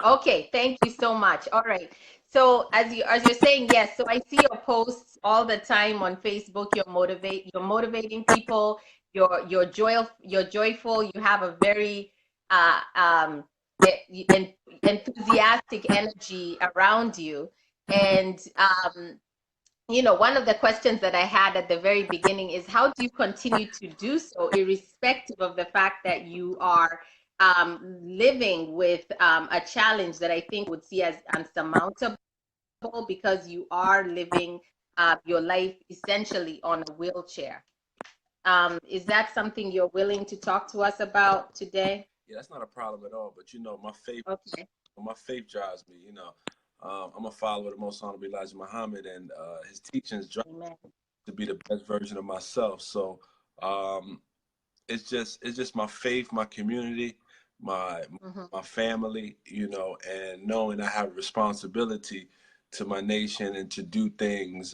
Okay, thank you so much. All right. So as you're saying, yes, so I see your posts all the time on Facebook. You're motivating people. You're joyful. You have a very uh um enthusiastic energy around you. And one of the questions that I had at the very beginning is how do you continue to do so, irrespective of the fact that you are living with a challenge that I think would see as unsurmountable because you are living your life essentially on a wheelchair. Is that something you're willing to talk to us about today? Yeah, that's not a problem at all. But Okay. my faith drives me. I'm a follower of the Most Honorable Elijah Muhammad, and his teachings drive Amen. me to be the best version of myself. So um, it's just my faith, my community, my Hmm. my family, and knowing I have a responsibility to my nation and to do things,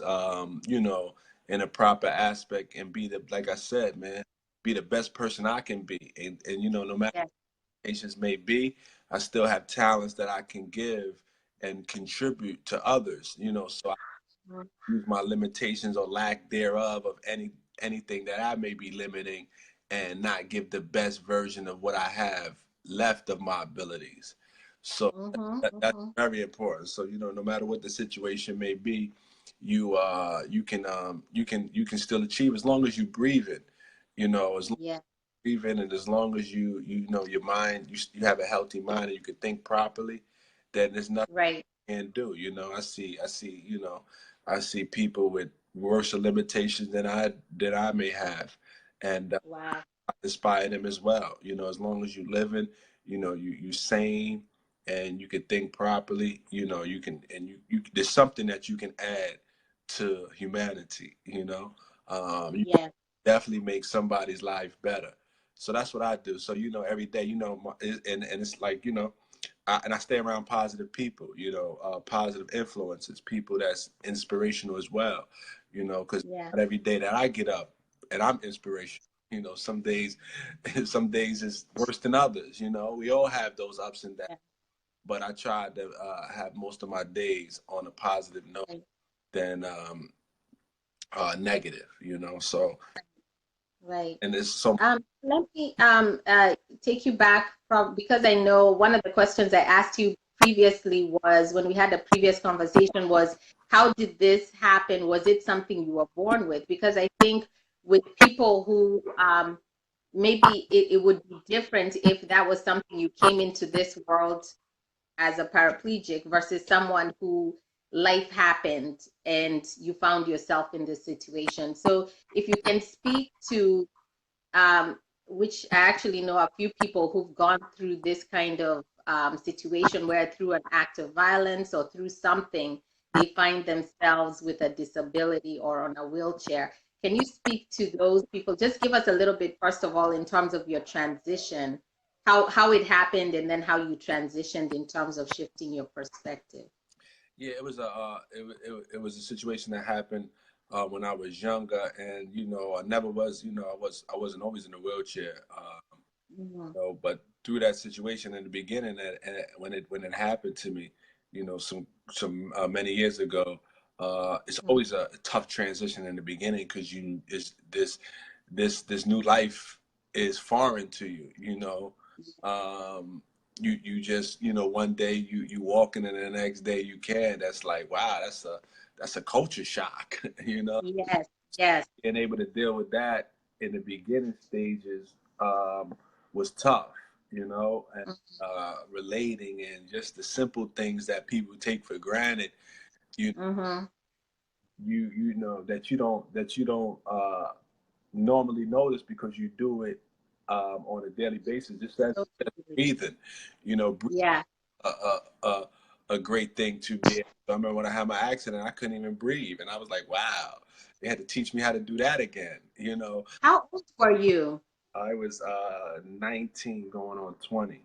in a proper aspect and be the like I said, man, be the best person I can be, and no matter Yes. what nations may be, I still have talents that I can give and contribute to others, so Mhm. use my limitations or lack thereof of anything that I may be limiting and not give the best version of what I have left of my abilities. So Mhm. that's Mhm. very important. So no matter what the situation may be, you can still achieve as long as you breathe it. As long Yeah. as you breathe in and as long as you know your mind, you have a healthy mind and you can think properly, then there's nothing Right. can do. I see people with worse limitations than I may have, and Wow. I inspire them as well. As long as you living, you sane, and you can think properly. You can, and you there's something that you can add to humanity. You Yeah. definitely make somebody's life better. So that's what I do. So every day, and it's like and I stay around positive people, positive influences, people that's inspirational as well, because Yeah. not every day that I get up and I'm inspirational. Some days, some days is worse than others. We all have those ups and downs, Yeah. but I try to have most of my days on a positive note Right. than negative. So Right. and it's so. Let me take you back from because I know one of the questions I asked you previously was when we had a previous conversation was how did this happen? Was it something you were born with? Because I think with people who maybe it would be different if that was something you came into this world as a paraplegic versus someone who life happened and you found yourself in this situation. So if you can speak to um, which I actually know a few people who've gone through this kind of situation where through an act of violence or through something, they find themselves with a disability or on a wheelchair. Can you speak to those people? Just give us a little bit, first of all, in terms of your transition, how it happened, and then how you transitioned in terms of shifting your perspective. Yeah, it was a situation that happened when I was younger, and I never was, I wasn't always in a wheelchair, Mhm. but through that situation in the beginning, and when it happened to me, some many years ago, it's always a tough transition in the beginning because you is this new life is foreign to you, um, you just one day you walking and the next day you can. That's like, wow, that's a culture shock. Yes, yes. Being able to deal with that in the beginning stages was tough, and relating and just the simple things that people take for granted. you Mm-hmm. you know that you don't normally notice because you do it on a daily basis, just as So, breathing. Breathing yeah. a, a, a, a great thing to be able. I remember when I had my accident, I couldn't even breathe, and I was like, wow, they had to teach me how to do that again. How old were you? I was 19 going on 20.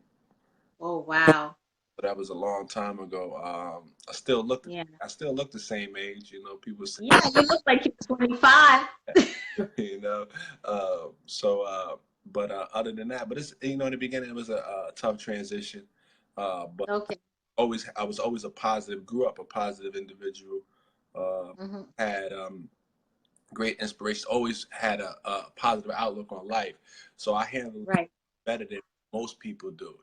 Oh, wow. So that was a long time ago. Yeah. I still look the same age. People say, Yeah, you look like you're 25. you know. But other than that, but it's in the beginning it was a tough transition. But Okay. I was always a positive, grew up a positive individual, had great inspiration, always had a positive outlook on life. So I handle it Right. better than most people do.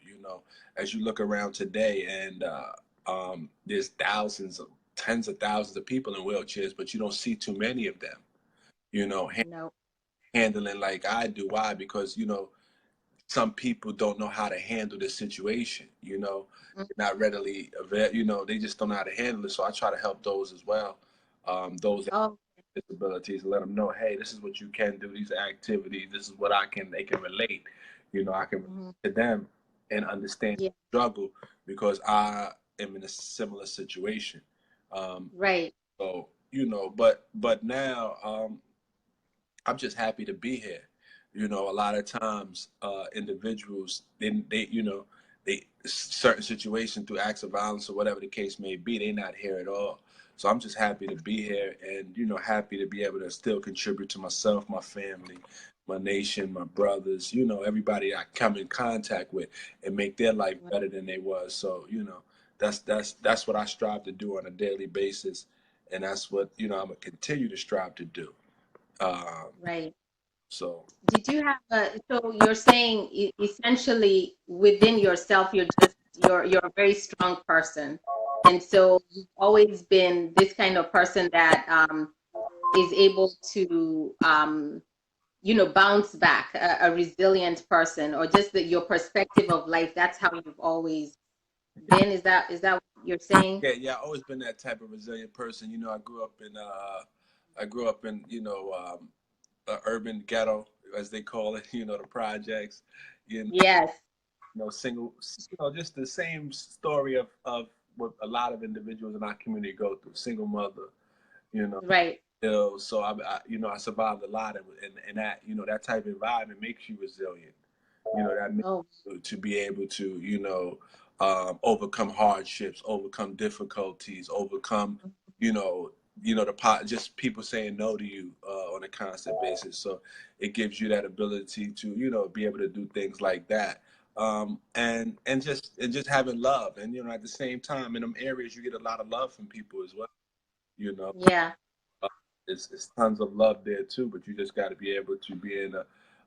As you look around today, and there's tens of thousands of people in wheelchairs, but you don't see too many of them. You know, No. handling like I do. Why? Because some people don't know how to handle this situation. Mm. They're not readily available. They just don't know how to handle it. So I try to help those as well. Those that Oh. have disabilities, and let them know, hey, this is what you can do. These are activities. This is what I can. They can relate. I can relate Hmm. to them and understand Yeah. the struggle because I am in a similar situation. Um, Right. so but now I'm just happy to be here. A lot of times, individuals, they certain situation through acts of violence or whatever the case may be, they're not here at all. So I'm just happy to be here, and happy to be able to still contribute to myself, my family, my nation, my brothers, everybody I come in contact with, and make their life better than they was. So that's what I strive to do on a daily basis, and that's what I'm gonna continue to strive to do. Um, Right. so Did you have so you're saying essentially within yourself, you're a very strong person. And so you've always been this kind of person that is able to bounce back, a resilient person, or just your perspective of life. That's how you've always been. Is that what you're saying? yeah, I've always been that type of resilient person. I grew up in a urban ghetto, as they call it. The projects. You Yes. single. Just the same story of what a lot of individuals in our community go through. Single mother. You know, Right. ill. So I survived a lot, and that that type of environment makes you resilient. That makes Oh. you to be able to overcome hardships, overcome difficulties, overcome you know the pot just people saying no to you on a constant basis. So it gives you that ability to be able to do things like that. And just having love, and at the same time in them areas you get a lot of love from people as well. You know Yeah. uh, it's tons of love there too, but you just got to be able to be in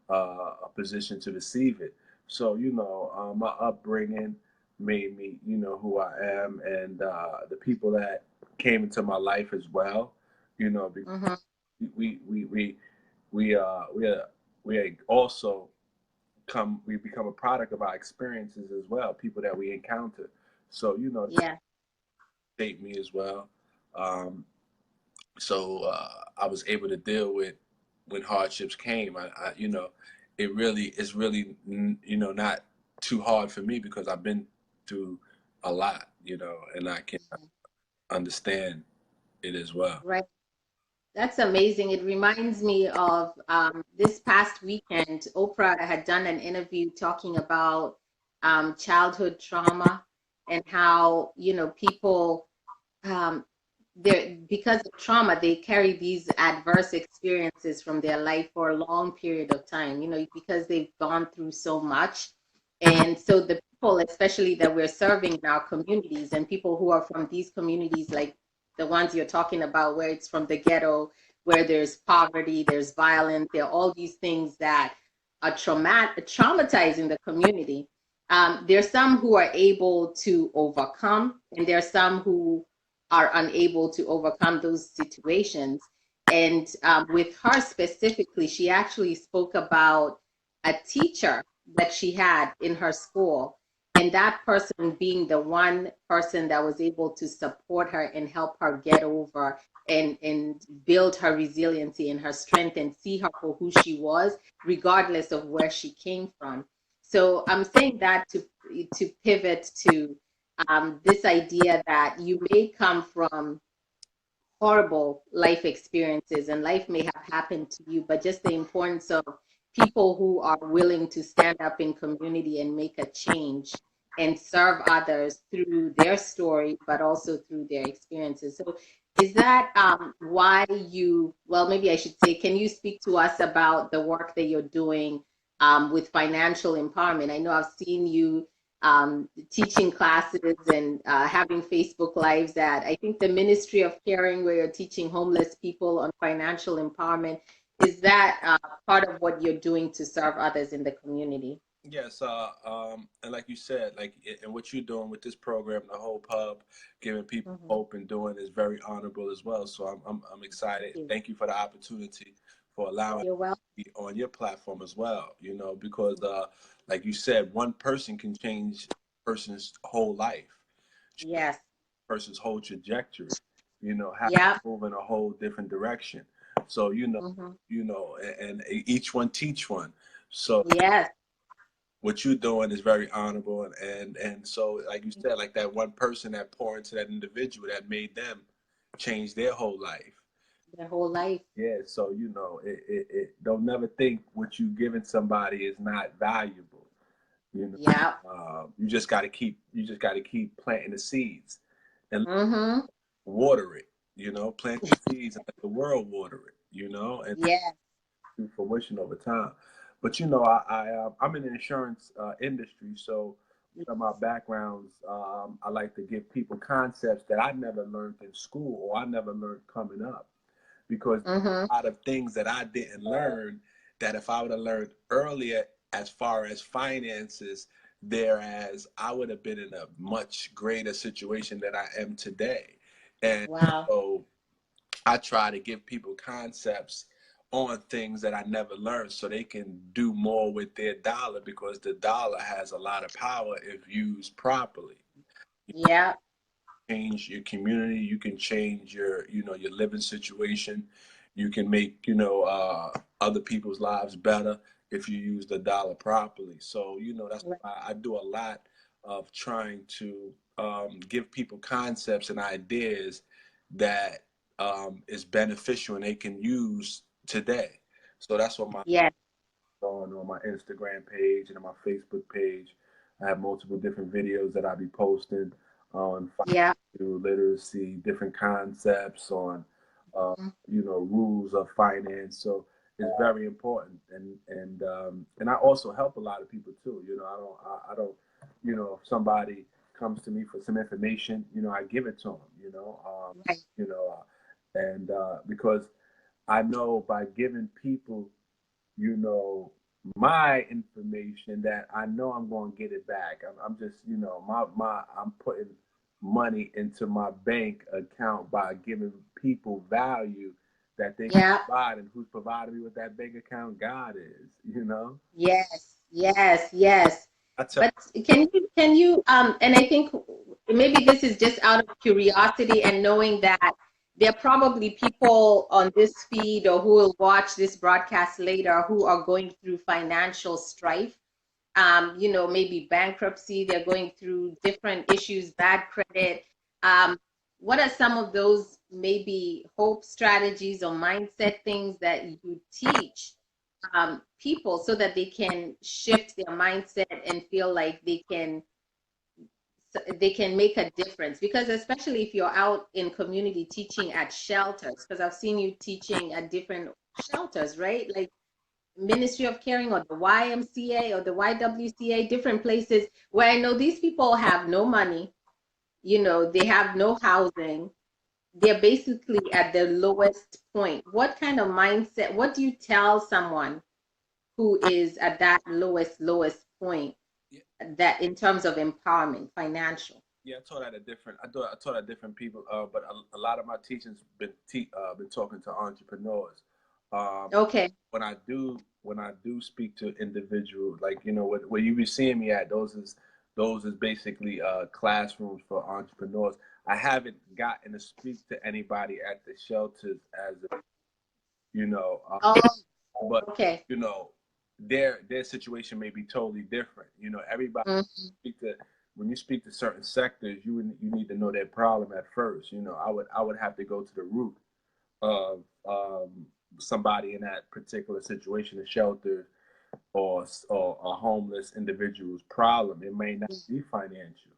a position to receive it. So my upbringing made me who I am, and the people that came into my life as well. Because Hmm. we we we we we also we become a product of our experiences as well. People that we encounter. So Yeah. shape me as well. Um, so I was able to deal with when hardships came. It's really not too hard for me because I've been through a lot, and I can understand it as well. Right. That's amazing. It reminds me of this past weekend, Oprah had done an interview talking about childhood trauma and how, people, um, because of trauma, they carry these adverse experiences from their life for a long period of time, because they've gone through so much. And so the people, especially that we're serving in our communities, and people who are from these communities, like the ones you're talking about, where it's from the ghetto, where there's poverty, there's violence, there are all these things that are traumatizing the community. There's some who are able to overcome, and there are some who are unable to overcome those situations. And with her specifically, she actually spoke about a teacher that she had in her school, and that person being the one person that was able to support her and help her get over and build her resiliency and her strength and see her for who she was, regardless of where she came from. So I'm saying that to pivot to this idea that you may come from horrible life experiences and life may have happened to you, but just the importance of people who are willing to stand up in community and make a change and serve others through their story, but also through their experiences. So is that why well, maybe I should say, can you speak to us about the work that you're doing with financial empowerment? I know I've seen you teaching classes and having Facebook Lives at, I think, the Ministry of Caring, where you're teaching homeless people on financial empowerment. Is that part of what you're doing to serve others in the community? Yes, and like you said, and what you're doing with this program, the Hope Hub, giving people Mm-hmm. hope and doing is very honorable as well. So I'm Thank excited. you. Thank you for the opportunity for allowing You're welcome. me on your platform as well. Because like you said, one person can change a person's whole life, Yes. person's whole trajectory. Have Yeah. to move in a whole different direction. So Mm-hmm. and each one teach one. So Yes. what you're doing is very honorable, and so like you said, like that one person that poured into that individual that made them change their whole life. Their whole life. Yeah, so don't never think what you giving somebody is not valuable. Yeah. You just got to keep planting the seeds and Mm-hmm. water it. Plant the seeds and let the world water it. And Yeah. to fruition over time. But I'm in the insurance industry, so one of my backgrounds, I like to give people concepts that I never learned in school or I never learned coming up, because Mm-hmm. a lot of things that I didn't learn that if I would have learned earlier as far as finances, thereas I would have been in a much greater situation than I am today. And Wow. so I try to give people concepts on things that I never learned so they can do more with their dollar, because the dollar has a lot of power if used properly. Yeah. Change your community, you can change your living situation, you can make other people's lives better if you use the dollar properly. So that's Right. why I do a lot of trying to give people concepts and ideas that is beneficial and they can use today. So that's what my Yes. on my Instagram page and on my Facebook page. I have multiple different videos that I be posting on Yeah. financial literacy, different concepts on uh, Mhm. rules of finance. So it's very important, and I also help a lot of people too. I don't if somebody comes to me for some information, I give it to them. Right. And because I know by giving people you know, my information that I know I'm going to get it back. I'm just, I'm putting money into my bank account by giving people value that they can Yeah. provide, and who's providing me with that bank account? God is. Yes. Yes. Yes. I tell But can you and I think maybe this is just out of curiosity and knowing that there are probably people on this feed or who will watch this broadcast later who are going through financial strife. Maybe bankruptcy, they're going through different issues, bad credit. Um, what are some of those maybe hope strategies or mindset things that you teach people so that they can shift their mindset and feel like they can make a difference? Because especially if you're out in community teaching at shelters, because I've seen you teaching at different shelters, right? Like Ministry of Caring or the YMCA or the YWCA, different places where I know these people have no money, they have no housing. They're basically at the lowest point. What kind of mindset, what do you tell someone who is at that lowest point, yeah, that in terms of empowerment, financial? yeah, I taught at different people, but a lot of my teachings been talking to entrepreneurs. Um, Okay. when I do speak to individuals, like where you be seeing me at, those is basically classrooms for entrepreneurs. I haven't gotten to speak to anybody at the shelters as of, you know, uh, Oh, but okay. you know, their situation may be totally different. Everybody Mm, speak to when you speak to certain sectors, you need to know their problem at first. I would have to go to the root of somebody in that particular situation, a shelter or a homeless individual's problem. It may not be financial.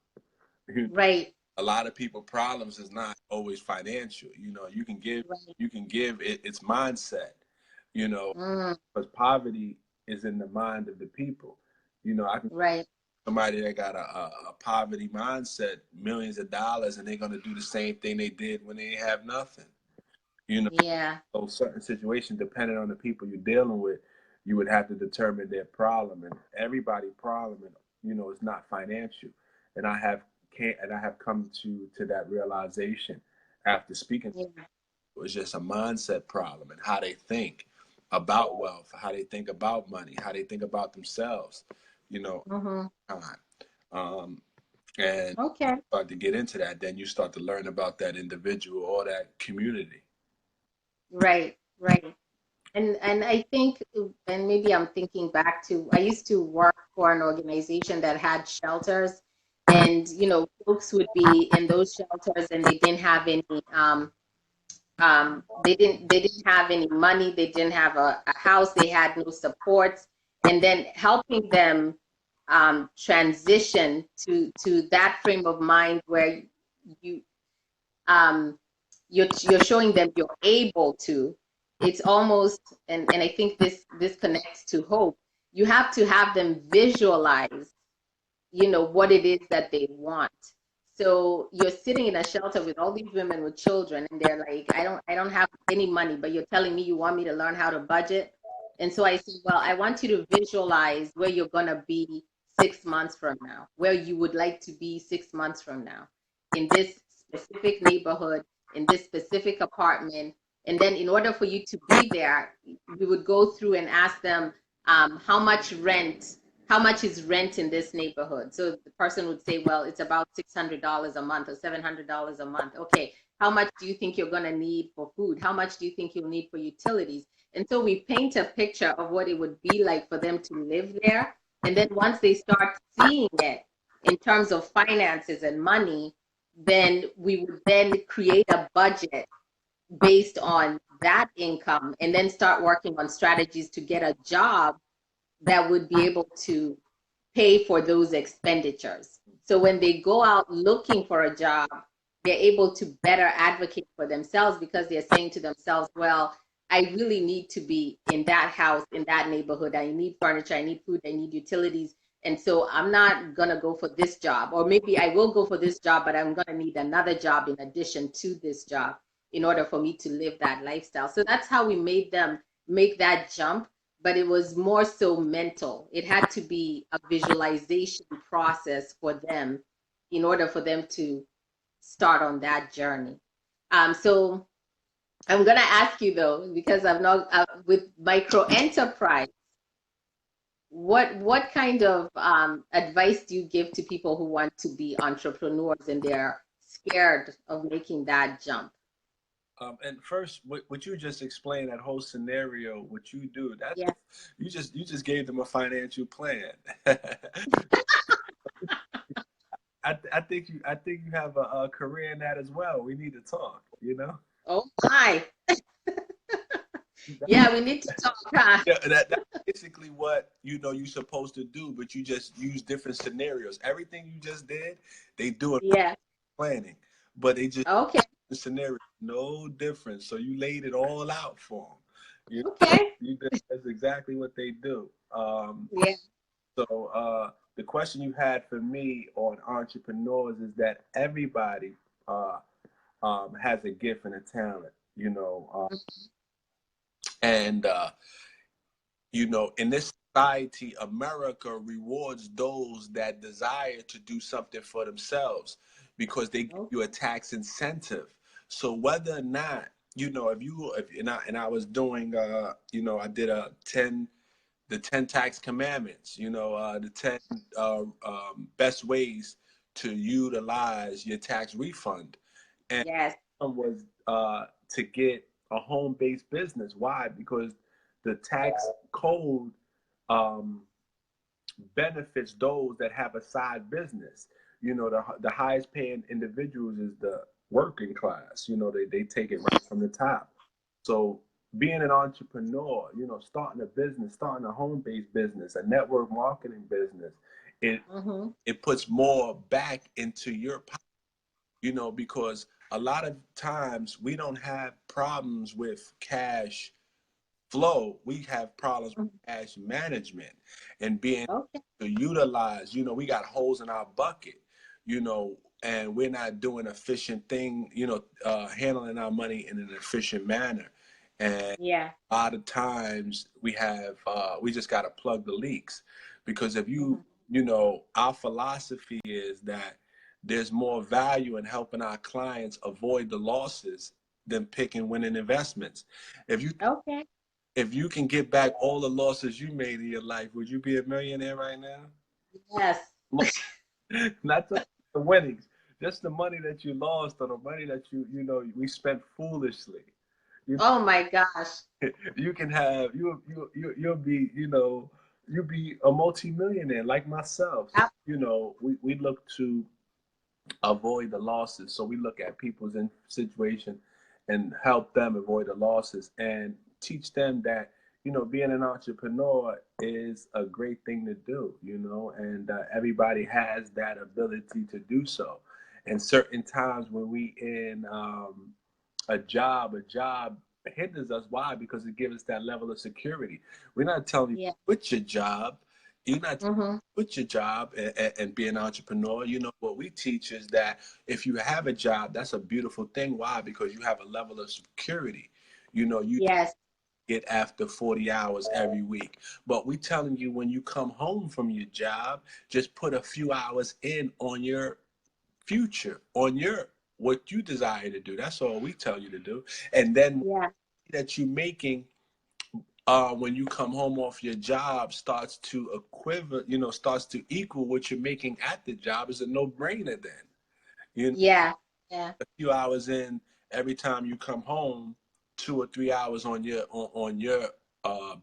right. A lot of people problems is not always financial. Right. You can give its mindset. You know, Mm, because poverty is in the mind of the people. I can right. somebody that got a poverty mindset, millions of dollars, and they're going to do the same thing they did when they have nothing. You know, Yeah. so certain situations, depending on the people you're dealing with, you would have to determine their problem, and everybody's problem, you know, is not financial. And I have come to that realization after speaking. Yeah. It was just a mindset problem and how they think about wealth, how they think about money, how they think about themselves. You know, Mm-hmm. time. Um, and Okay. start to get into that, then you start to learn about that individual or that community. Right. Right. And I think, and maybe I'm thinking back to, I used to work for an organization that had shelters, and folks would be in those shelters and they didn't have any they didn't have any money, they didn't have a house, they had no supports, and then helping them transition to that frame of mind where you um, you're showing them you're able to. It's almost, and I think this connects to hope. You have to have them visualize, what it is that they want. So you're sitting in a shelter with all these women with children, and they're like, I don't have any money, but you're telling me you want me to learn how to budget. And so I said, well, I want you to visualize where you're gonna be 6 months from now, where you would like to be 6 months from now, in this specific neighborhood, in this specific apartment. And then in order for you to be there, we would go through and ask them, how much rent how much is rent in this neighborhood? So the person would say, well, it's about $600 a month or $700 a month. Okay, how much do you think you're going to need for food? How much do you think you'll need for utilities? And so we paint a picture of what it would be like for them to live there. And then once they start seeing it in terms of finances and money, then we would then create a budget based on that income and then start working on strategies to get a job that would be able to pay for those expenditures. So when they go out looking for a job, they're able to better advocate for themselves because they're saying to themselves, well, I really need to be in that house, in that neighborhood. I need furniture, I need food, I need utilities. And so I'm not going to go for this job. Or maybe I will go for this job, but I'm going to need another job in addition to this job in order for me to live that lifestyle. So that's how we made them make that jump, but it was more so mental. It had to be a visualization process for them in order for them to start on that journey. So I'm going to ask you though, because I'm not with micro enterprise. What kind of advice do you give to people who want to be entrepreneurs and they're scared of making that jump? And first, what you just explained, that whole scenario, what you do, that Yeah. you just gave them a financial plan. I think you have a career in that as well. We need to talk. You know. Oh my. Yeah, we need to talk, huh? Yeah, that's basically what you're supposed to do, but you just use different scenarios. Everything you just did, they do it Yeah. planning, but they just Okay. the scenario no different. So you laid it all out for them. Okay. That's exactly what they do. Yeah. So the question you had for me on entrepreneurs is that everybody has a gift and a talent, and in this society, America rewards those that desire to do something for themselves because they give you a tax incentive. So whether or not, if I was doing, I did the 10 tax commandments, the 10 best ways to utilize your tax refund. And Yes. one was to get a home-based business. Why? Because the tax code um, benefits those that have a side business. The highest paying individuals is the working class. They take it right from the top. So being an entrepreneur, starting a business, starting a home-based business, a network marketing business, it Mm-hmm. it puts more back into your pocket, because a lot of times we don't have problems with cash flow, we have problems with cash management and being Okay. to utilize. We got holes in our bucket, and we're not doing efficient thing, handling our money in an efficient manner. And Yeah. a lot of times we just got to plug the leaks, because if Mhm. our philosophy is that there's more value in helping our clients avoid the losses than picking winning investments. If you Okay. if you can get back all the losses you made in your life, would you be a millionaire right now? Yes. Not the winnings, just the money that you lost, or the money that we spent foolishly. You Oh my gosh. you can have you'll be you'll be a multimillionaire like myself. So, Yep. we look to avoid the losses. So we look at people's in situation and help them avoid the losses and teach them that being an entrepreneur is a great thing to do. And everybody has that ability to do so. And certain times when we in a job hinders us. Why? Because it gives us that level of security. We're not telling you to Yeah. quit your job. You're not Mhm. quit your job and be an entrepreneur. What we teach is that if you have a job, that's a beautiful thing. Why? Because you have a level of security. You Yes. get after 40 hours every week. But we telling you, when you come home from your job, just put a few hours in on your future, on your what you desire to do. That's all we tell you to do. And then Yeah. that you're making when you come home off your job starts to starts to equal what you're making at the job, is a no-brainer then. Yeah. Yeah. A few hours in every time you come home, 2 or 3 hours on your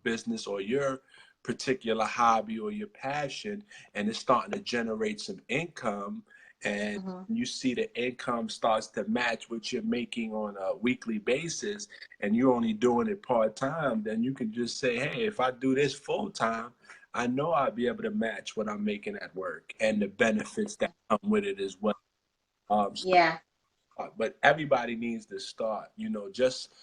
business or your particular hobby or your passion, and it's starting to generate some income, and Mhm. you see the income starts to match what you're making on a weekly basis, and you're only doing it part-time, then you can just say, hey, if I do this full-time, I know I'll be able to match what I'm making at work and the benefits that come with it as well. Yeah. But everybody needs to start. Just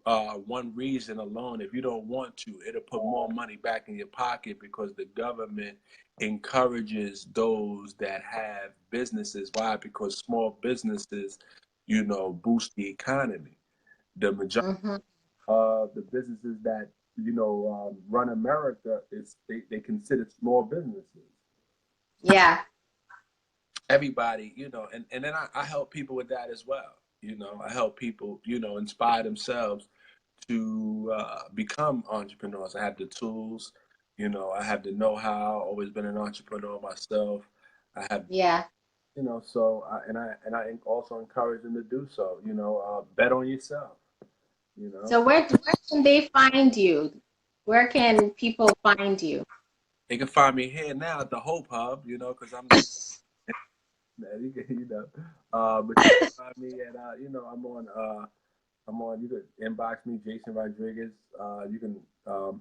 one reason alone, if you don't want to, it'll put more money back in your pocket, because the government encourages those that have businesses. Why? Because small businesses, boost the economy. The majority Mhm. of the businesses that run America is they consider small businesses. Yeah. Everybody, and then I help people with that as well. I help people, inspire themselves to become entrepreneurs. I have the tools, I have the know-how. Always been an entrepreneur myself. I have, Yeah. so I also encourage them to do so. Bet on yourself. You know, So where can they find you? Where can people find you? they can find me here now at the Hope Hub. Because I'm the but you can find me at I'm on. You could inbox me, Jason Rodriguez. You can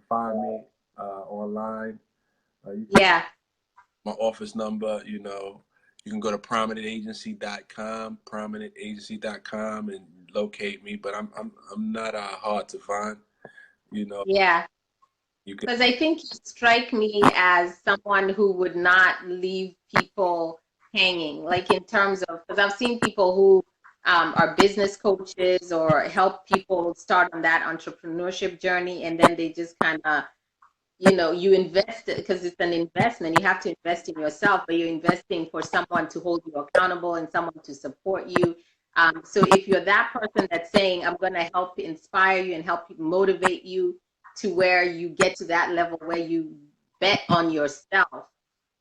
find me online. You can Yeah. my office number. You can go to prominentagency.com, and locate me. But I'm not hard to find. You know, Yeah. you can. Because I think you strike me as someone who would not leave people hanging, like in terms of, because I've seen people who are business coaches or help people start on that entrepreneurship journey, and then they just kind of, you invest because it's an investment. You have to invest in yourself, but you're investing for someone to hold you accountable and someone to support you. So if you're that person that's saying, I'm going to help inspire you and help you motivate you to where you get to that level where you bet on yourself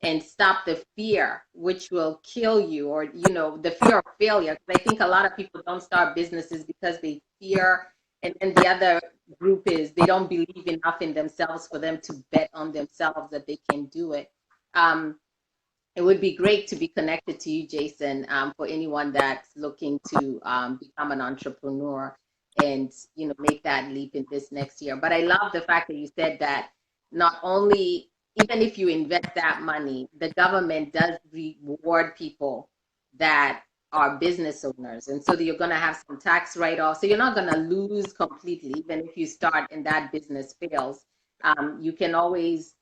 and stop the fear, which will kill you, or, the fear of failure. Because I think a lot of people don't start businesses because they fear. And then the other group is they don't believe enough in themselves for them to bet on themselves that they can do it. It would be great to be connected to you, Jason, for anyone that's looking to become an entrepreneur and make that leap in this next year. But I love the fact that you said that not only, even if you invest that money, the government does reward people that are business owners. And so you're going to have some tax write-offs. So you're not going to lose completely, even if you start and that business fails. You can always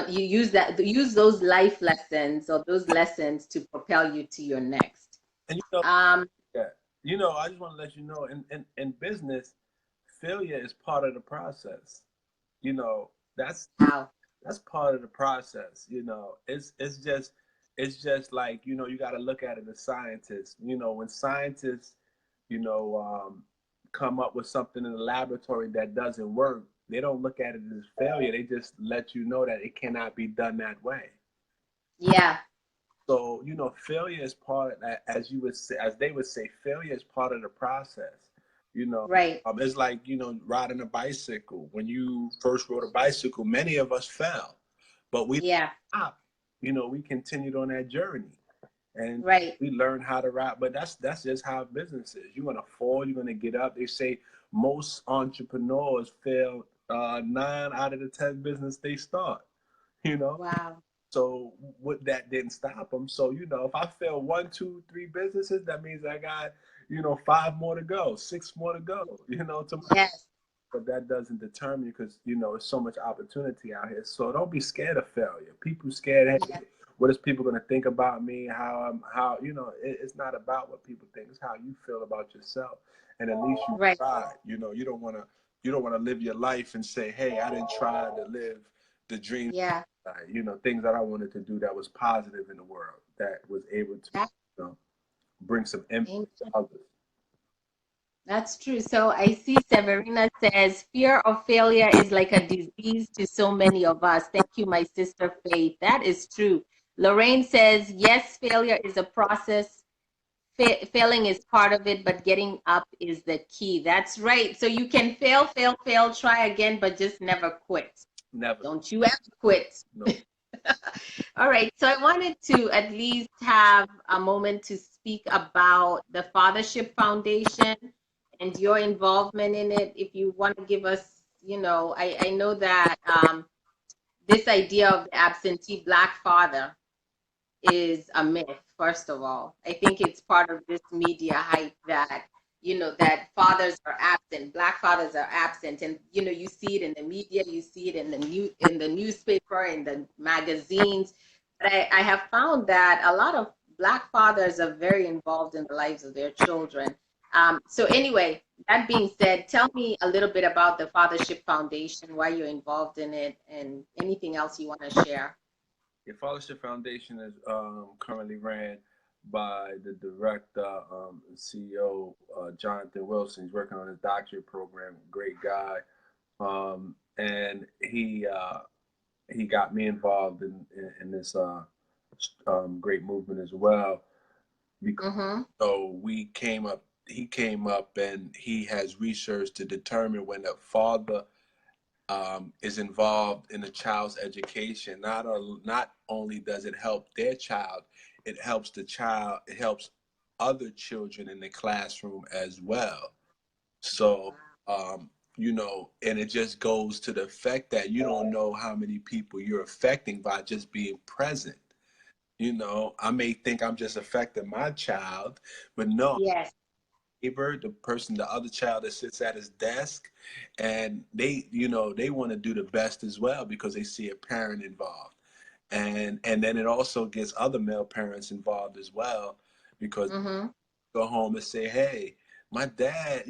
you use those life lessons or those lessons to propel you to your next. And you know, Um, yeah, you know, I just want to let you know, in business, failure is part of the process. You know, wow. that's part of the process. You know, it's just like, you know, you got to look at it as scientists. You know, when scientists, you know, come up with something in the laboratory that doesn't work, they don't look at it as failure. They just let you know that it cannot be done that way. Yeah. So, you know, failure is part of that, as you would say, as they would say, failure is part of the process. You know, Right. it's like, you know, riding a bicycle. When you first rode a bicycle, many of us fell, but we Yeah. stopped. You know, we continued on that journey, and Right. we learned how to ride. But that's just how business is. You're gonna fall, you're gonna get up. They say most entrepreneurs fail 9 out of the 10 business they start. You know, Wow. so what, that didn't stop them. So, you know, if I fail 1, 2, 3 businesses, that means I got, you know, 5 more to go, 6 more to go, you know, to my, Yes. but that doesn't deter me because, you know, there's so much opportunity out here. So don't be scared of failure. People scared, hey, Yeah. what is people going to think about me? How, you know, it's not about what people think. It's how you feel about yourself. And at least you Right. tried. You know, you don't want to live your life and say, hey, I didn't try to live the dream, Yeah. you know, things that I wanted to do that was positive in the world, that was able to, That, you know, bring some impact to others. that's true. So I see Severina says fear of failure is like a disease to so many of us. Thank you, my sister Faith. That is true. Lorraine says, yes, failure is a process. Failing is part of it, but getting up is the key. That's right. So you can fail, fail, fail, try again, but just never quit. Never. Don't you ever quit. No. All right. So I wanted to at least have a moment to speak about the Fathership Foundation and your involvement in it. If you want to give us, I know that this idea of the absentee Black father is a myth, first of all. I think it's part of this media hype that, that fathers are absent, Black fathers are absent. And, you see it in the media, you see it in the newspaper, in the magazines. But I have found that a lot of Black fathers are very involved in the lives of their children. So anyway, that being said, tell me a little bit about the Fathership Foundation, why you're involved in it, and anything else you want to share. The Fellowship Foundation is currently ran by the director, CEO, Jonathan Wilson. He's working on his doctorate program. Great guy, and he got me involved in this great movement as well. Because, Mm-hmm. so we came up. He came up, and he has research to determine when a father is involved in a child's education. Not only does it help their child, it helps the child. It helps other children in the classroom as well. So, you know, and it just goes to the effect that you don't know how many people you're affecting by just being present. You know, I may think I'm just affecting my child, but no, Yes. neighbor, the person, the other child that sits at his desk, and they, you know, they want to do the best as well because they see a parent involved, and then it also gets other male parents involved as well because Mm-hmm. go home and say, hey, my dad,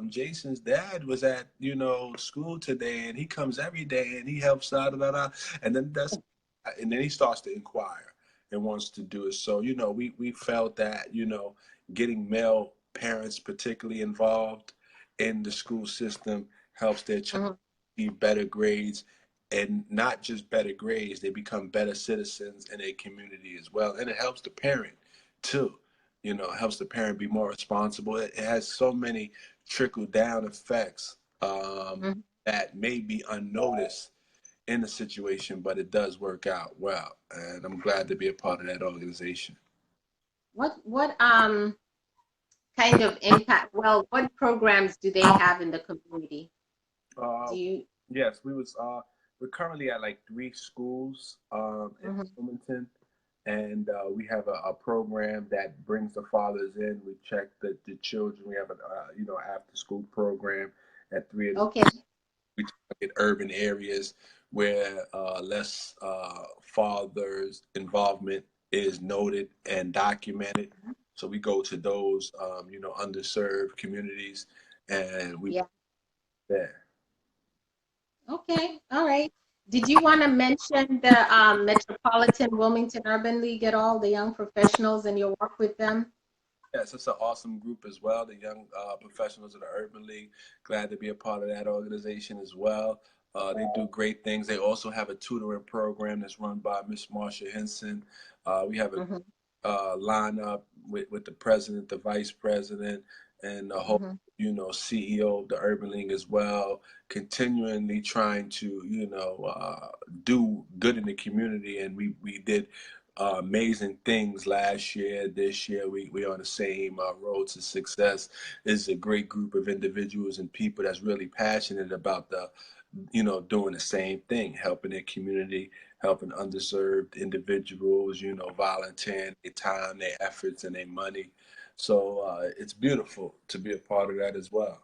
Jason's dad was at, school today and he comes every day and he helps out, and then and then he starts to inquire and wants to do it. So, we felt that, getting male parents particularly involved in the school system helps their child Mm-hmm. achieve better grades, and not just better grades, they become better citizens in a community as well. And it helps the parent too. Helps the parent be more responsible. It has so many trickle down effects Mm-hmm. that may be unnoticed in the situation, but it does work out well. And I'm glad to be a part of that organization. What kind of impact? Well, what programs do they have in the community? Uh, Do you? yes, we're currently at like 3 schools in Mhm. Wilmington. and we have a program that brings the fathers in. We check the children. We have a after school program at three of the Okay. we target urban areas where less fathers' involvement is noted and documented. So we go to those, underserved communities, and we Yeah. there. Okay. All right. Did you want to mention the Metropolitan Wilmington Urban League at all, the young professionals and your work with them? Yes, it's an awesome group as well. The young professionals of the Urban League. Glad to be a part of that organization as well. They do great things. They also have a tutoring program that's run by Miss Marsha Henson. We have a Mm-hmm. lineup with the president, the vice president, and the whole, Mm-hmm. CEO of the Urban League as well, continually trying to, do good in the community. And we did amazing things last year. This year, we're on the same road to success. It's a great group of individuals and people that's really passionate about doing the same thing, helping their community, helping underserved individuals, volunteering their time, their efforts, and their money. So it's beautiful to be a part of that as well.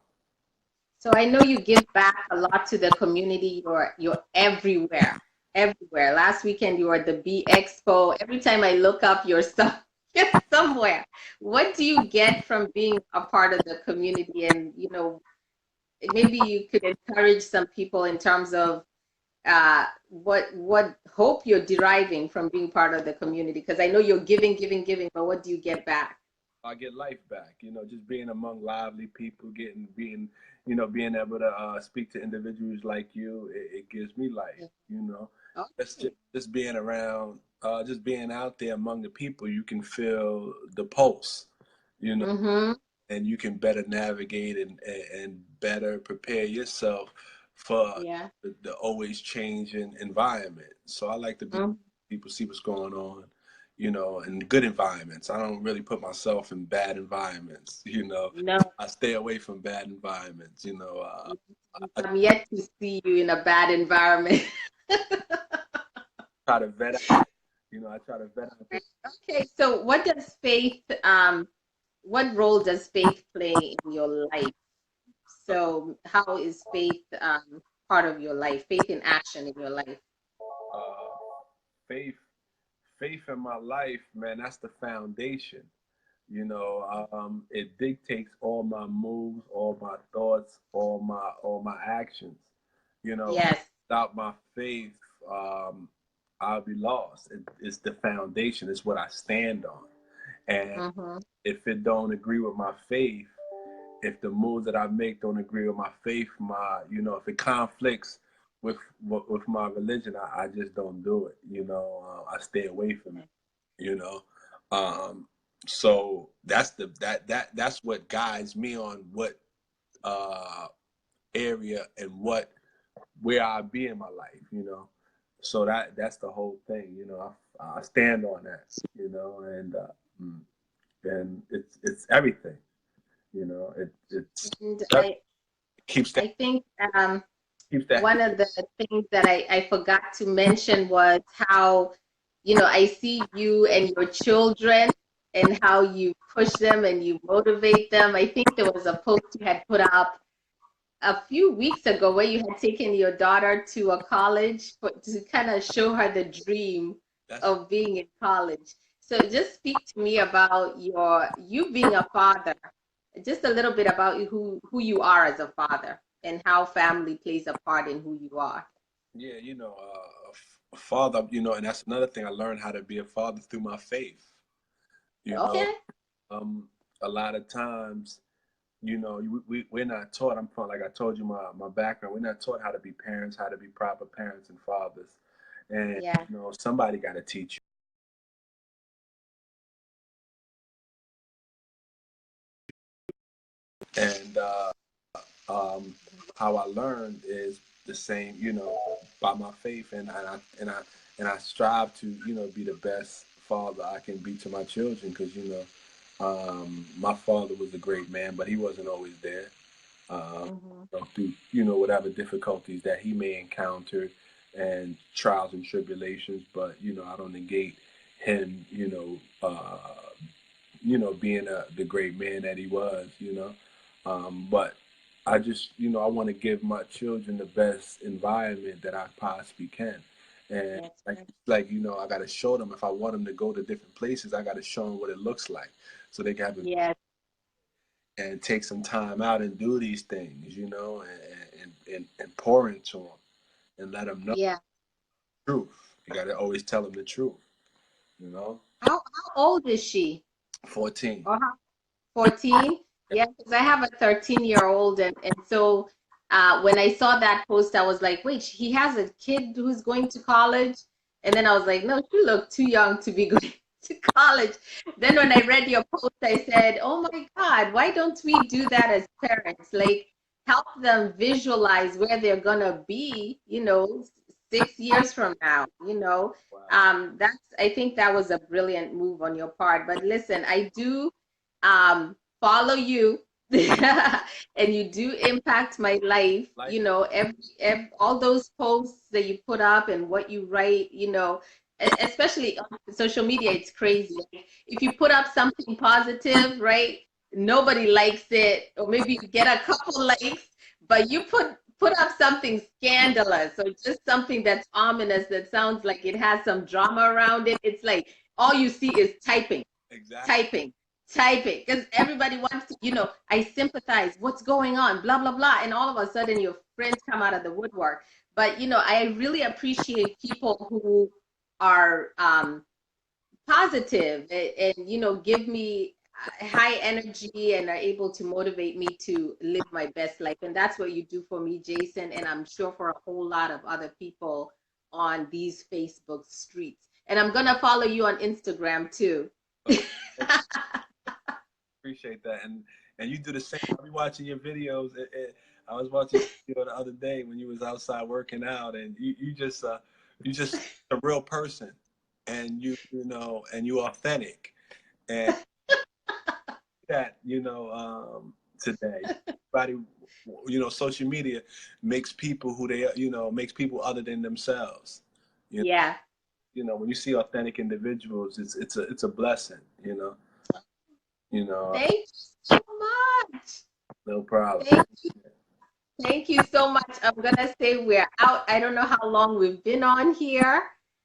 So I know you give back a lot to the community. You're everywhere, everywhere. Last weekend you were at the B Expo. Every time I look up, you're somewhere. What do you get from being a part of the community? And maybe you could encourage some people in terms of what hope you're deriving from being part of the community. Because I know you're giving, giving, giving, but what do you get back? I get life back, just being among lively people, being able to speak to individuals like you, it gives me life, That's Okay. just being around, just being out there among the people, you can feel the pulse, you know, Mm-hmm. and you can better navigate and better prepare yourself for Yeah. the always changing environment. So I like to be Mm-hmm. people see what's going on, in good environments. I don't really put myself in bad environments, No. I stay away from bad environments, I I'm yet to see you in a bad environment. try to vet out, I try to vet out people. Okay, so what role does faith play in your life? So how is faith part of your life? Faith in action in your life? Uh, faith, faith in my life, man, that's the foundation. It dictates all my moves, all my thoughts, all my actions. Yes. Without my faith, um, I'll be lost. It's the foundation. It's what I stand on. And Mm-hmm. if it don't agree with my faith, if the moves that I make don't agree with my faith, if it conflicts with my religion, I just don't do it. I stay away from it. You know, um, so that's what guides me on what uh, area and where I be in my life. So that's the whole thing. I stand on that. Mm, and it's everything. It's And that keeps that I think keeps that. one of the things that I forgot to mention was how, I see you and your children and how you push them and you motivate them. I think there was a post you had put up a few weeks ago where you had taken your daughter to a college to kind of show her the dream That's of being in college. So just speak to me about you being a father, just a little bit about who you are as a father and how family plays a part in who you are. yeah. A father. And that's another thing I learned how to be a father through my faith. You know, Okay. um, a lot of times, we're not taught. I'm from, like I told you, my background. We're not taught how to be parents, how to be proper parents and fathers, and Yeah. somebody got to teach you. And how I learned is the same, by my faith, and I strive to, be the best father I can be to my children, because my father was a great man, but he wasn't always there. Hmm. Through whatever difficulties that he may encounter and trials and tribulations, but I don't negate him, being the great man that he was, but I just, I want to give my children the best environment that I possibly can. And That's like, right. I got to show them, if I want them to go to different places, I got to show them what it looks like so they can have Yes. and take some time out and do these things, and pour into them and let them know Yeah. the truth. You got to always tell them the truth, you know? How old is she? 14. Or 14? Yeah, because I have a 13-year-old, and so when I saw that post, I was like, wait, he has a kid who's going to college? And then I was like, no, she looked too young to be going to college. Then when I read your post, I said, oh my God, why don't we do that as parents? Like, help them visualize where they're gonna be, 6 years from now, Wow. I think that was a brilliant move on your part. But listen, I do follow you and you do impact my life, Like, all those posts that you put up and what you write, especially on social media. It's crazy. Like, if you put up something positive, right, nobody likes it, or maybe you get a couple likes, but you put up something scandalous or just something that's ominous, that sounds like it has some drama around it. It's like all you see is typing, exactly. typing, typing, because everybody wants to, I sympathize, what's going on, blah, blah, blah. And all of a sudden your friends come out of the woodwork. But, I really appreciate people who are positive and, give me high energy and are able to motivate me to live my best life. And that's what you do for me, Jason. And I'm sure for a whole lot of other people on these Facebook streets. And I'm going to follow you on Instagram too. Appreciate that, and you do the same. I'll be watching your videos. I was watching your video the other day when you was outside working out, and you just a real person, and and you authentic, and that today, everybody, social media makes people who they makes people other than themselves. You Yeah. when you see authentic individuals, it's a blessing. You know, Thank you so much. no problem. Thank Thank you so much. I'm gonna say we're out. I don't know how long we've been on here.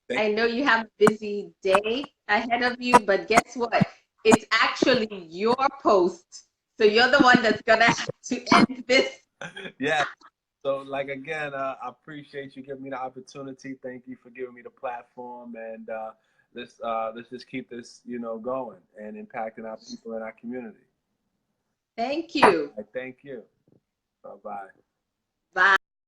Thank I know you have a busy day ahead of you, but guess what? It's actually your post. So you're the one that's gonna have to end this. Yeah. So, like again, I appreciate you giving me the opportunity. Thank you for giving me the platform, and let's just keep this, going and impacting our people in our community. Thank you. I thank you. Bye bye.